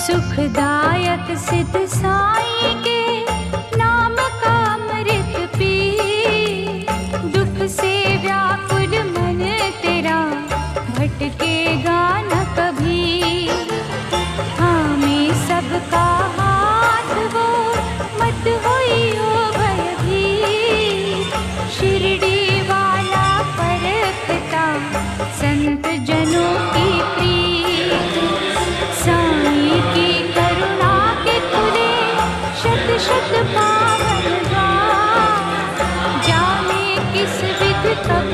सुखदायक सिद्ध साईं के नाम का अमृत पी, दुख से व्याकुल मन तेरा भटकेगा न कभी। थामे सबका हाथ वो, मत होइयो भयभीत। शिरडी वाला परखता संत जनों की प्रीत। साईं की करुणा के खुले शत शत पावन द्वार, जाने किस विधि कब